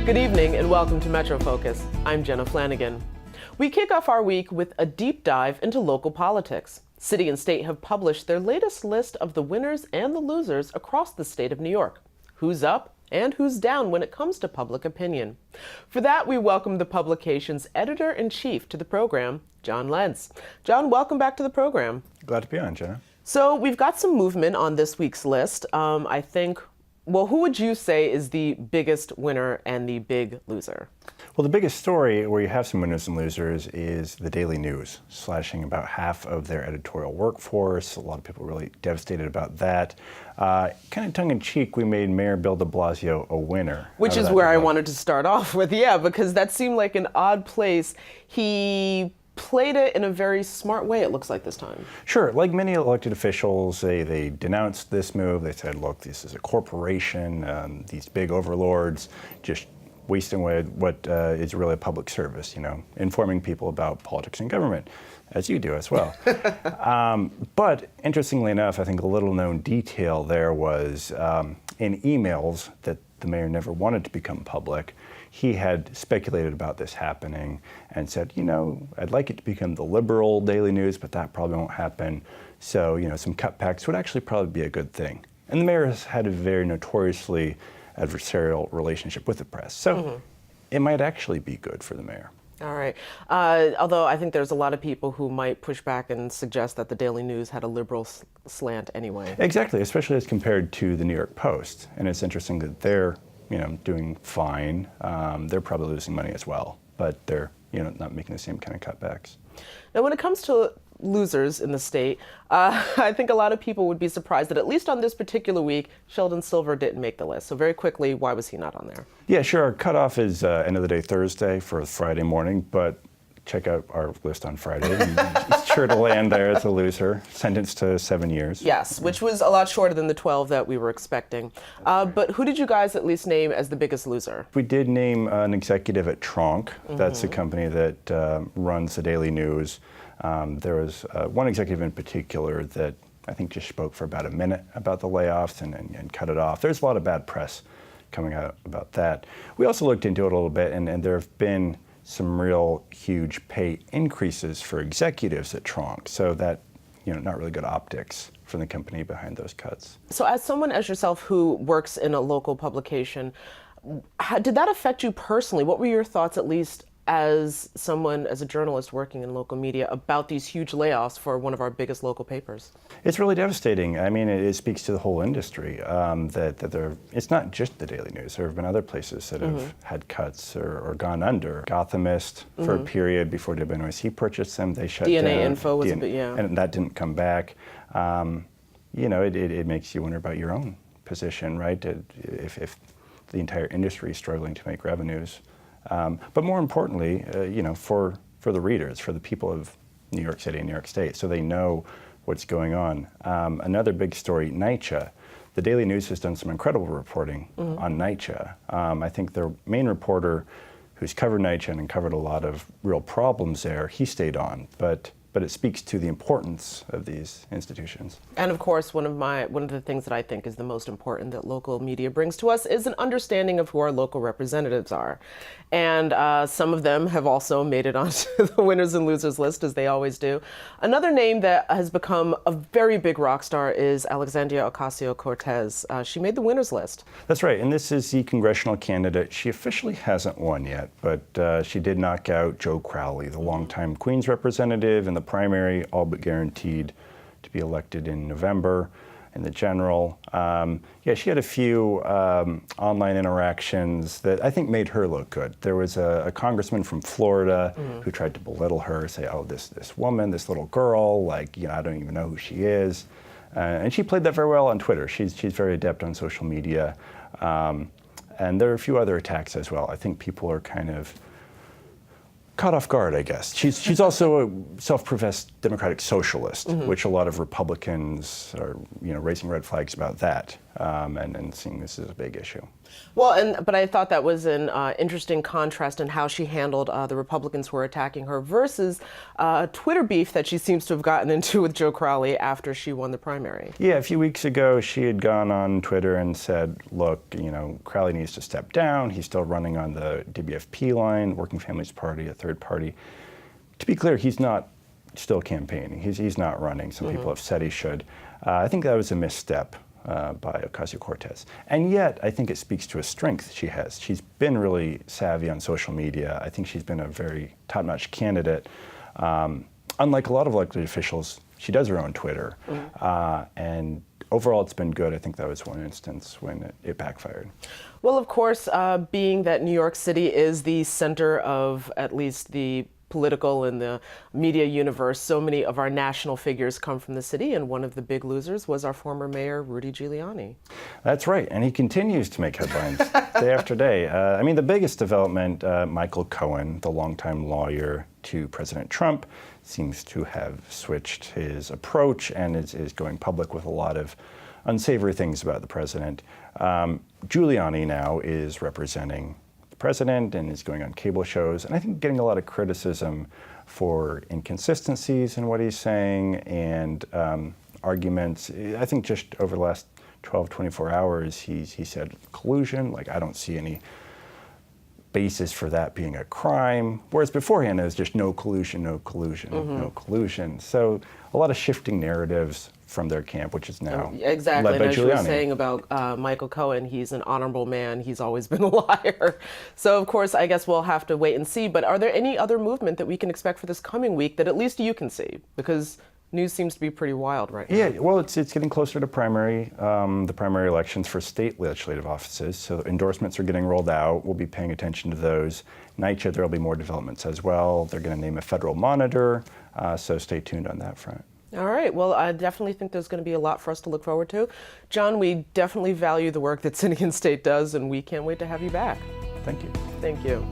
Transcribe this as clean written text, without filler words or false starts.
Good evening and welcome to Metro Focus. I'm Jenna Flanagan. We kick off our week with a deep dive into local politics. City and state have published their latest list of the winners and the losers across the state of New York. Who's up and who's down when it comes to public opinion? For that, we welcome the publication's editor-in-chief to the program, John Lentz. John, welcome back to the program. Glad to be on, Jenna. So we've got some movement on this week's list. Who would you say is the biggest winner and the big loser? Well, the biggest story where you have some winners and losers is the Daily News, slashing about half of their editorial workforce. A lot of people really devastated about that. Kind of tongue-in-cheek, we made Mayor Bill de Blasio a winner. Which is where I wanted to start off with, because that seemed like an odd place. He played it in a very smart way, it looks like this time. Sure. Like many elected officials, they denounced this move. They said, look, this is a corporation, these big overlords just wasting away what is really a public service, informing people about politics and government, as you do as well. But interestingly enough, I think a little known detail there was in emails that the mayor never wanted to become public, he had speculated about this happening and said, I'd like it to become the liberal Daily News, but that probably won't happen. So, some cutbacks would actually probably be a good thing. And the mayor has had a very notoriously adversarial relationship with the press. So it might actually be good for the mayor. All right. Although I think there's a lot of people who might push back and suggest that the Daily News had a liberal slant anyway. Exactly, especially as compared to the New York Post. And it's interesting that they're doing fine. They're probably losing money as well, but they're, not making the same kind of cutbacks. Now, when it comes to losers in the state, I think a lot of people would be surprised that at least on this particular week, Sheldon Silver didn't make the list. So very quickly, why was he not on there? Yeah, sure. Our cutoff is end of the day Thursday for Friday morning, but check out our list on Friday. He's sure to land there as a loser, sentenced to 7 years. Yes, which was a lot shorter than the 12 that we were expecting. But who did you guys at least name as the biggest loser? We did name an executive at Tronc. That's a company that runs the Daily News. There was one executive in particular that I think just spoke for about a minute about the layoffs and cut it off. There's a lot of bad press coming out about that. We also looked into it a little bit, and there have been some real huge pay increases for executives at Tronc. So that, not really good optics from the company behind those cuts. So as someone as yourself who works in a local publication, did that affect you personally? What were your thoughts, at least as a journalist working in local media, about these huge layoffs for one of our biggest local papers? It's really devastating. I mean, it speaks to the whole industry that it's not just the Daily News. There have been other places that have had cuts or gone under. Gothamist, for a period before WNYC purchased them, they shut down. DNA Info was a bit, and that didn't come back. It makes you wonder about your own position, right? If the entire industry is struggling to make revenues. But more importantly, for the readers, for the people of New York City and New York State, so they know what's going on. Another big story, NYCHA. The Daily News has done some incredible reporting on NYCHA. I think their main reporter, who's covered NYCHA and covered a lot of real problems there, he stayed on, but it speaks to the importance of these institutions. And of course, one of the things that I think is the most important that local media brings to us is an understanding of who our local representatives are. And some of them have also made it onto the winners and losers list, as they always do. Another name that has become a very big rock star is Alexandria Ocasio-Cortez. She made the winners list. That's right, and this is the congressional candidate. She officially hasn't won yet, but she did knock out Joe Crowley, the longtime Queens representative in the primary, all but guaranteed to be elected in November. In the general, she had a few online interactions that I think made her look good. There was a congressman from Florida who tried to belittle her, say, "Oh, this woman, this little girl, I don't even know who she is," and she played that very well on Twitter. She's very adept on social media, and there are a few other attacks as well. I think people are kind of caught off guard, I guess. She's also a self-professed democratic socialist, which a lot of Republicans are, raising red flags about that. and seeing this as a big issue. Well, but I thought that was an interesting contrast in how she handled the Republicans who were attacking her versus Twitter beef that she seems to have gotten into with Joe Crowley after she won the primary. Yeah, a few weeks ago, she had gone on Twitter and said, look, Crowley needs to step down. He's still running on the WFP line, Working Families Party, a third party. To be clear, he's not still campaigning. He's not running. Some people have said he should. I think that was a misstep by Ocasio-Cortez. And yet, I think it speaks to a strength she has. She's been really savvy on social media. I think she's been a very top-notch candidate. Unlike a lot of elected officials, she does her own Twitter. And overall, it's been good. I think that was one instance when it backfired. Well, of course, being that New York City is the center of at least the political and the media universe, so many of our national figures come from the city, and one of the big losers was our former mayor, Rudy Giuliani. That's right, and he continues to make headlines day after day. The biggest development, Michael Cohen, the longtime lawyer to President Trump, seems to have switched his approach and is going public with a lot of unsavory things about the president. Giuliani now is representing president and is going on cable shows, and I think getting a lot of criticism for inconsistencies in what he's saying and arguments. I think just over the last 12, 24 hours, he said collusion. Like, I don't see any basis for that being a crime, whereas beforehand it was just no collusion, no collusion, no collusion. So a lot of shifting narratives from their camp, which is now exactly. led by and as Giuliani. you were saying about Michael Cohen, he's an honorable man. He's always been a liar. So of course, I guess we'll have to wait and see. But are there any other movement that we can expect for this coming week that at least you can see? Because news seems to be pretty wild right now. Yeah, well, it's getting closer to the primary elections for state legislative offices. So endorsements are getting rolled out. We'll be paying attention to those. NYCHA, there'll be more developments as well. They're going to name a federal monitor, so stay tuned on that front. All right. Well, I definitely think there's going to be a lot for us to look forward to. John, we definitely value the work that City and State does, and we can't wait to have you back. Thank you. Thank you.